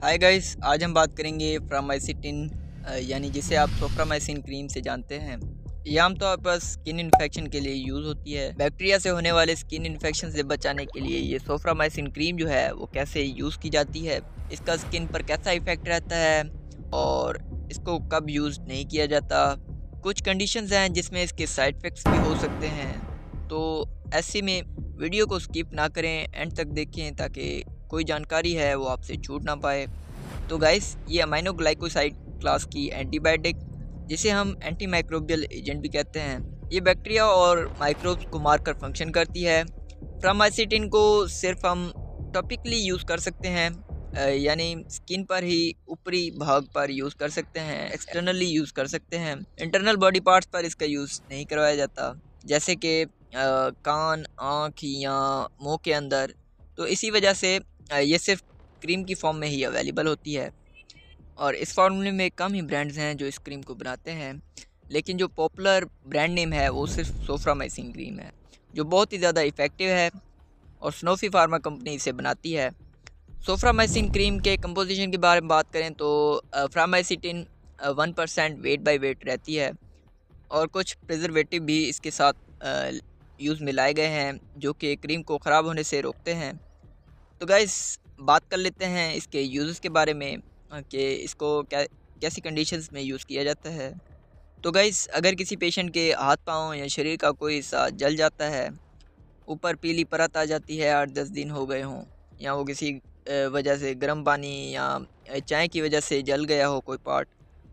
Hi guys, आज हम बात करेंगे फ्रामाइसिटिन यानी जिसे आप सोफ्रामाइसिन क्रीम से जानते हैं। ये आमतौर पर स्किन इन्फेक्शन के लिए यूज़ होती है। बैक्टीरिया से होने वाले स्किन इन्फेक्शन से बचाने के लिए ये सोफ्रामाइसिन क्रीम जो है वो कैसे यूज़ की जाती है, इसका स्किन पर कैसा इफ़ेक्ट रहता है और इसको कब यूज़ नहीं किया जाता। कुछ कंडीशंस हैं जिसमें इसके साइड इफ़ेक्ट्स भी हो सकते हैं, तो ऐसे में वीडियो को स्किप ना करें, एंड तक देखें ताकि कोई जानकारी है वो आपसे छूट ना पाए। तो गाइस, ये अमाइनो ग्लाइकोसाइड क्लास की एंटीबायोटिक, जिसे हम एंटी माइक्रोबियल एजेंट भी कहते हैं, ये बैक्टीरिया और माइक्रोब्स को मारकर फंक्शन करती है। फ्रामाइसिटिन को सिर्फ हम टॉपिकली यूज़ कर सकते हैं, यानी स्किन पर ही ऊपरी भाग पर यूज़ कर सकते हैं, एक्सटर्नली यूज़ कर सकते हैं। इंटरनल बॉडी पार्ट्स पर इसका यूज़ नहीं करवाया जाता, जैसे कि कान, आँख या मुंह के अंदर। तो इसी वजह से ये सिर्फ क्रीम की फॉर्म में ही अवेलेबल होती है, और इस फार्मूले में कम ही ब्रांड्स हैं जो इस क्रीम को बनाते हैं। लेकिन जो पॉपुलर ब्रांड नेम है वो सिर्फ सोफ्रामाइसिन क्रीम है, जो बहुत ही ज़्यादा इफ़ेक्टिव है, और स्नोफी फार्मा कंपनी इसे बनाती है। सोफ्रामाइसिन क्रीम के कंपोजिशन के बारे में बात करें तो फ्रामाइसिटिन 1% वेट बाय वेट रहती है, और कुछ प्रिजर्वेटिव भी इसके साथ यूज़ मिलाए गए हैं जो कि क्रीम को ख़राब होने से रोकते हैं। तो गाइस, बात कर लेते हैं इसके यूज़ेस के बारे में, कि इसको कैसी कंडीशंस में यूज़ किया जाता है। तो गाइस, अगर किसी पेशेंट के हाथ पाँव या शरीर का कोई हिस्सा जल जाता है, ऊपर पीली परत आ जाती है, 8-10 दिन हो गए हों, या वो किसी वजह से गर्म पानी या चाय की वजह से जल गया हो कोई पार्ट,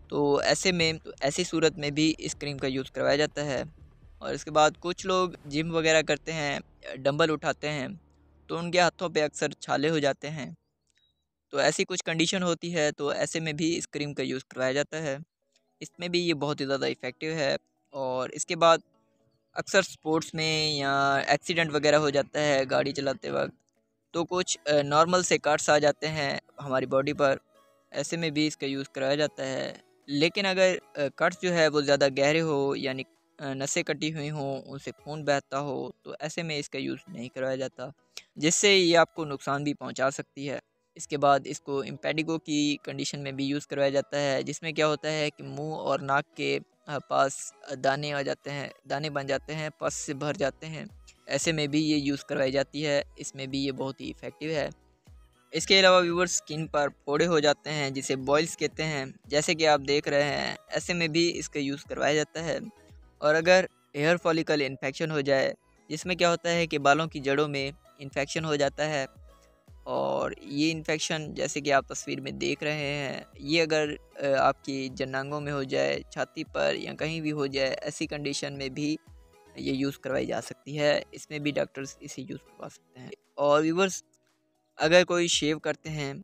तो ऐसी सूरत में भी इस क्रीम का यूज़ करवाया जाता है। और इसके बाद कुछ लोग जिम वगैरह करते हैं, डंबल उठाते हैं, तो उनके हाथों पे अक्सर छाले हो जाते हैं। तो ऐसी कुछ कंडीशन होती है, तो ऐसे में भी इस क्रीम का यूज़ करवाया जाता है। इसमें भी ये बहुत ही ज़्यादा इफ़ेक्टिव है। और इसके बाद अक्सर स्पोर्ट्स में या एक्सीडेंट वगैरह हो जाता है गाड़ी चलाते वक्त, तो कुछ नॉर्मल से कट्स आ जाते हैं हमारी बॉडी पर, ऐसे में भी इसका यूज़ कराया जाता है। लेकिन अगर कट्स जो है वो ज़्यादा गहरे हो, यानी नसें कटी हुई हों, उनसे खून बहता हो, तो ऐसे में इसका यूज़ नहीं करवाया जाता, जिससे ये आपको नुकसान भी पहुंचा सकती है। इसके बाद इसको इम्पेडिगो की कंडीशन में भी यूज़ करवाया जाता है, जिसमें क्या होता है कि मुंह और नाक के पास दाने आ जाते हैं, दाने बन जाते हैं, पस से भर जाते हैं। ऐसे में भी ये यूज़ करवाई जाती है, इसमें भी ये बहुत ही इफ़ेक्टिव है। इसके अलावा व्यूअर्स, स्किन पर फोड़े हो जाते हैं जिसे बॉयल्स कहते हैं, जैसे कि आप देख रहे हैं, ऐसे में भी इसका यूज़ करवाया जाता है। और अगर हेयर फॉलिकल इन्फेक्शन हो जाए, जिसमें क्या होता है कि बालों की जड़ों में इन्फेक्शन हो जाता है, और ये इन्फेक्शन जैसे कि आप तस्वीर में देख रहे हैं, ये अगर आपकी जनांगों में हो जाए, छाती पर या कहीं भी हो जाए, ऐसी कंडीशन में भी ये यूज़ करवाई जा सकती है। इसमें भी डॉक्टर्स इसे यूज़ करवा सकते हैं। और व्यूअर्स, अगर कोई शेव करते हैं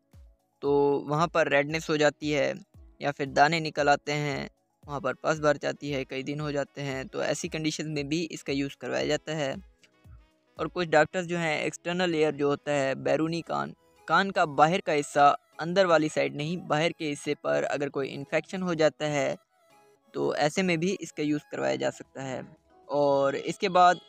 तो वहाँ पर रेडनेस हो जाती है, या फिर दाने निकल आते हैं, वहाँ पर पस भर जाती है, कई दिन हो जाते हैं, तो ऐसी कंडीशन में भी इसका यूज़ करवाया जाता है। और कुछ डॉक्टर्स जो हैं, एक्सटर्नल लेयर जो होता है बैरूनी कान, कान का बाहर का हिस्सा, अंदर वाली साइड नहीं, बाहर के हिस्से पर अगर कोई इन्फेक्शन हो जाता है, तो ऐसे में भी इसका यूज़ करवाया जा सकता है। और इसके बाद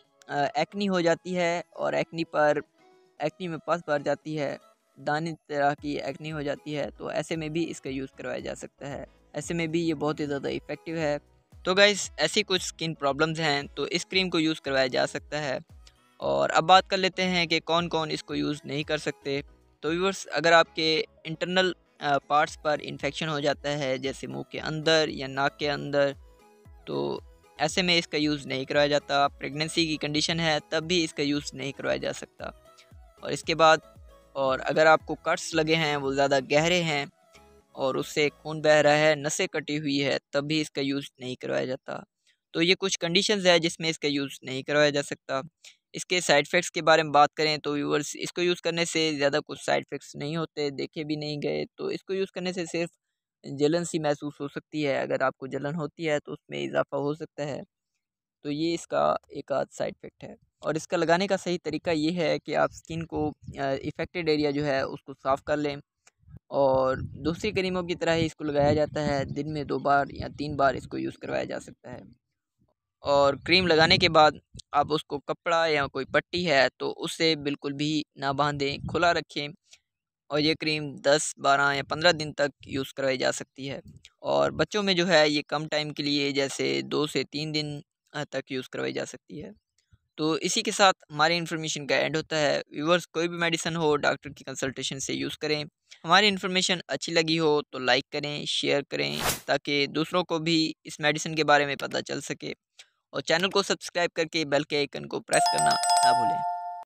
एक्नी हो जाती है, और एक्नी में पस भर जाती है, दाने तरह की एक्नी हो जाती है, तो ऐसे में भी इसका यूज़ करवाया जा सकता है। ऐसे में भी ये बहुत ही ज़्यादा इफ़ेक्टिव है। तो गाइस, ऐसी कुछ स्किन प्रॉब्लम्स हैं तो इस क्रीम को यूज़ करवाया जा सकता है। और अब बात कर लेते हैं कि कौन कौन इसको यूज़ नहीं कर सकते। तो व्यूअर्स, अगर आपके इंटरनल पार्ट्स पर इन्फेक्शन हो जाता है, जैसे मुंह के अंदर या नाक के अंदर, तो ऐसे में इसका यूज़ नहीं करवाया जाता। प्रेगनेंसी की कंडीशन है तब भी इसका यूज़ नहीं करवाया जा सकता। और इसके बाद, और अगर आपको कट्स लगे हैं, वो ज़्यादा गहरे हैं और उससे खून बह रहा है, नसें कटी हुई है, तब भी इसका यूज़ नहीं करवाया जाता। तो ये कुछ कंडीशंस है जिसमें इसका यूज़ नहीं करवाया जा सकता। इसके साइड इफ़ेक्ट्स के बारे में बात करें तो व्यूअर्स, इसको यूज़ करने से ज़्यादा कुछ साइड इफ़ेक्ट्स नहीं होते, देखे भी नहीं गए। तो इसको यूज़ करने से सिर्फ जलन सी महसूस हो सकती है, अगर आपको जलन होती है तो उसमें इजाफ़ा हो सकता है। तो ये इसका एक आध साइड इफ़ेक्ट है। और इसका लगाने का सही तरीका ये है कि आप स्किन को इफ़ेक्टेड एरिया जो है उसको साफ़ कर लें, और दूसरी क्रीमों की तरह ही इसको लगाया जाता है। दिन में 2 बार या 3 बार इसको यूज़ करवाया जा सकता है। और क्रीम लगाने के बाद आप उसको कपड़ा या कोई पट्टी है तो उससे बिल्कुल भी ना बांधें, खुला रखें, और ये क्रीम 10, 12 या 15 दिन तक यूज़ करवाई जा सकती है। और बच्चों में जो है ये कम टाइम के लिए, जैसे 2 से 3 दिन तक यूज़ करवाई जा सकती है। तो इसी के साथ हमारी इन्फॉर्मेशन का एंड होता है। व्यूअर्स, कोई भी मेडिसिन हो डॉक्टर की कंसल्टेशन से यूज़ करें। हमारी इन्फॉर्मेशन अच्छी लगी हो तो लाइक करें, शेयर करें, ताकि दूसरों को भी इस मेडिसिन के बारे में पता चल सके। और चैनल को सब्सक्राइब करके बेल के आइकन को प्रेस करना ना भूलें।